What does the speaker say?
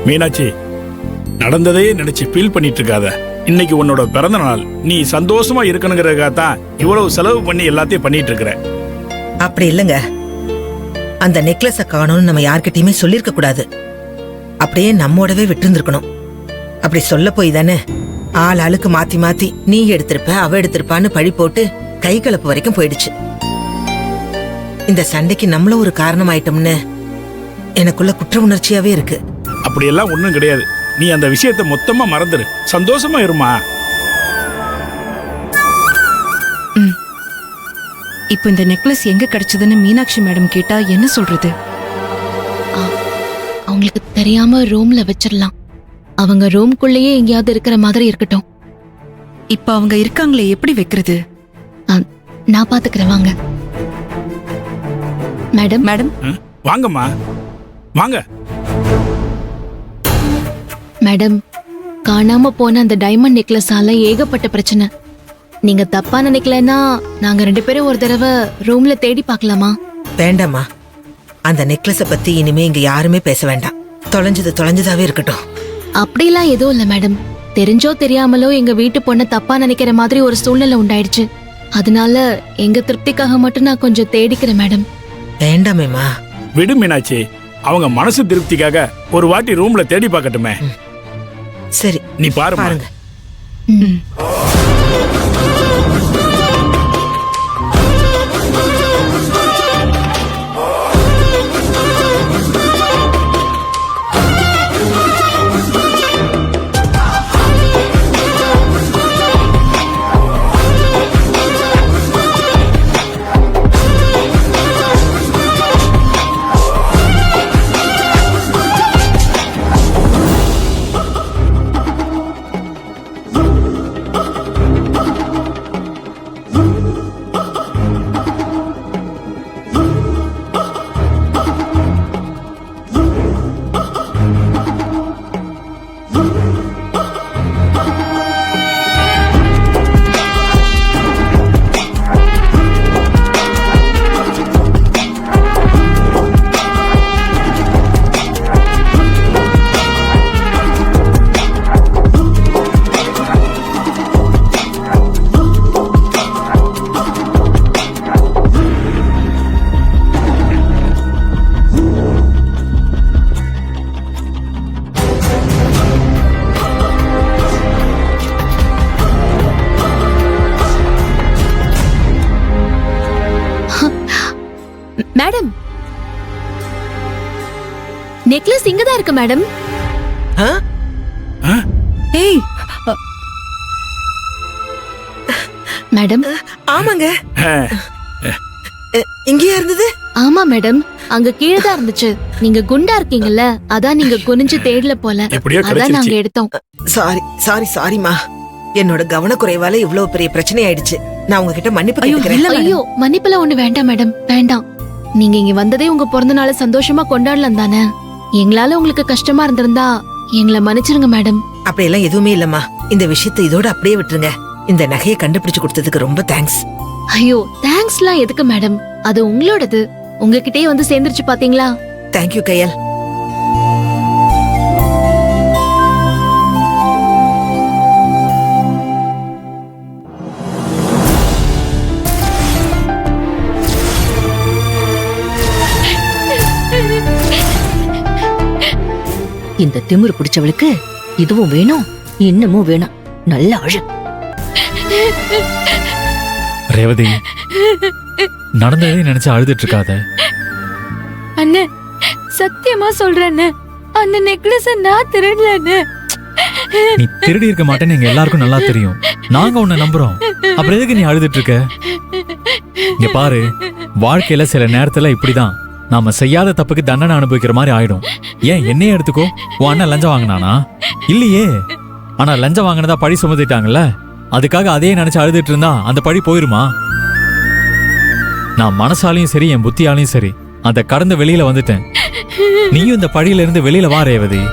மீனாட்சி, நடந்ததே நினைச்சு ஃபீல் பண்ணிட்டு இருக்காத. இன்னைக்கு உன்னோட பிறந்த நாள். நீ சந்தோஷமா இருக்கணுங்கிறதுக்காக தான் இவ்வளவு செலவு பண்ணி எல்லாத்தையும் பண்ணிட்டு இருக்கிற. அப்படி இல்லைங்க, அந்த நெக்லஸ காணோம்னு நம்ம யார்கிட்டயுமே சொல்லிருக்க கூடாது. அப்படியே நம்மோடவே விட்டுருந்துருக்கணும். அப்படி சொல்ல போய் தானே ஆள் ஆளுக்கு மாத்தி மாத்தி நீ எடுத்திருப்ப அவ எடுத்திருப்பான்னு பழி போட்டு கை கலப்பு வரைக்கும் போயிடுச்சு. இந்த சண்டைக்கு நம்மளும் ஒரு காரணம் ஆயிட்டோம்னு எனக்குள்ள குற்ற உணர்ச்சியாவே இருக்கு. அப்படியெல்லாம் ஒண்ணும் கிடையாது. நீ அந்த விஷயத்தை மொத்தமா மறந்துரு, சந்தோஷமா இருமா. இப்போ இந்த நெக்லஸ் எங்க கிடைச்சதுன்னு மீனாட்சி மேடம் கேட்டா என்ன சொல்றது? அவங்களுக்கு தெரியாம ரூம்ல வச்சிடலாம். அவங்க ரூம்குள்ளேயே எங்கேயாவது இருக்கிற மாதிரி இருக்கட்டும். இப்ப அவங்க இருக்காங்களே, எப்படி வைக்கிறது? நான் பாத்துக்கிறேன், வாங்க. மேடம் மேடம் வாங்கம்மா, வாங்க. மேடம், காணாம போன அந்த டைமண்ட் நெக்லஸால ஏகப்பட்ட பிரச்சனை. நீங்க தப்பா நினைக்கலன்னா நாங்க 2 பேரும் ஒரு தடவை ரூம்ல தேடி பார்க்கலாமா? வேண்டாமா, அந்த நெக்லஸ பத்தி இனிமே இங்க யாருமே பேச வேண்டாம். தொலைஞ்சது தொலைஞ்சதாவே இருக்கட்டும். அப்படிலாம் எதுவும் இல்ல மேடம். தெரிஞ்சோ தெரியாமலோ எங்க வீட்டு பொண்ணை தப்பா நினைக்கிற மாதிரி ஒரு சூழ்நிலை உண்டாயிடுச்சு. அதனால எங்க திருப்திக்காக மட்டும் நான் கொஞ்சம் தேடிக்கிறேன் மேடம். வேண்டாமேமா. விடு மீனாட்சி, அவங்க மனசு திருப்திக்காக ஒரு வாட்டி ரூம்ல தேடி பார்க்கட்டுமே. சரி, நீ பாருமா. பாருங்க. மேடம், நெக்லஸ் இங்கதான் இருக்கு மேடம். ஏய் மேடம். ஆமாங்க, இங்கேயா இருந்தது? ஆமா மேடம், அங்க கீழே தான் இருந்துச்சு. நீங்க குண்டா இருக்கீங்கல்ல, அதான் நீங்க குனிஞ்சு தேடல போல. எப்படியோ அதான் கிடைச்சிருச்சு. நாங்க எடுத்தோம். சாரிமா. என்னோட கவனக்குறைவால இவ்வளவு பெரிய பிரச்சனை ஆயிடுச்சு. நான் உங்ககிட்ட மன்னிப்பு ஐயோ, கேட்கிறேன். இல்ல மேடம். ஐயோ, மன்னிப்புல ஒண்ணு வேண்டாம் மேடம், வேண்டாம். நீங்க இங்க வந்ததே உங்க பிறந்த நாளை சந்தோஷமா கொண்டாடலாம் தானே. எங்களால உங்களுக்கு கஷ்டமா இருந்திருந்தா எங்களை மன்னிச்சிருங்க மேடம். அப்படியெல்லாம் எதுவுமே இல்லம்மா. இந்த விஷயத்தை இதோட அப்படியே விட்டுருங்க. இந்த நகையை கண்டுபிடிச்சு கொடுத்ததுக்கு ரொம்ப தேங்க்ஸ். ஐயோ, தேங்க்ஸ்லாம் எதுக்கு மேடம்? அது உங்களோடது. உங்ககிட்டயே வந்து சேர்ந்துருச்சு பாத்தீங்களா? தேங்க்யூ கையல். இந்த திமிரு பிடிச்சவளுக்கு இதுவும் வேணும், இன்னமும் வேணும். நல்ல அழு. ரேவதி, நடந்ததே நினைச்சு அழுதுட்டு இருக்காத. அண்ணே, சத்தியமா சொல்றேன், அந்த நெக்லஸ் நான் திருடலன்னு. நீ திருடி இருக்க மாட்டேன்னு எங்க எல்லாருக்கும் நல்லா தெரியும். நாங்க உன்னை நம்புறோம். அப்புறம் எதுக்கு நீ அழுதுட்டு இருக்க? இங்க பாரு, வாழ்க்கையில சில நேரத்துல இப்படிதான் நாம செய்யாத தப்புக்கு தண்டனை அனுபவிக்கிற மாதிரி ஆயிடும். ஏன் என்னையே எடுத்துக்கோ. உன் அண்ணன் லஞ்சம் வாங்கினானா? இல்லையே. ஆனா லஞ்சம் வாங்கினதா பழி சுமத்திட்டாங்கல்ல, அதுக்காக அதே நினைச்சு அழுதுட்டு இருந்தா அந்த பழி போயிருமா? நான் மனசாலையும் சரி என் புத்தியாலையும் சரி அதை கடந்து வெளியில வந்துட்டேன். நீயும் இந்த பழியில இருந்து வெளியில வா ரேவதி.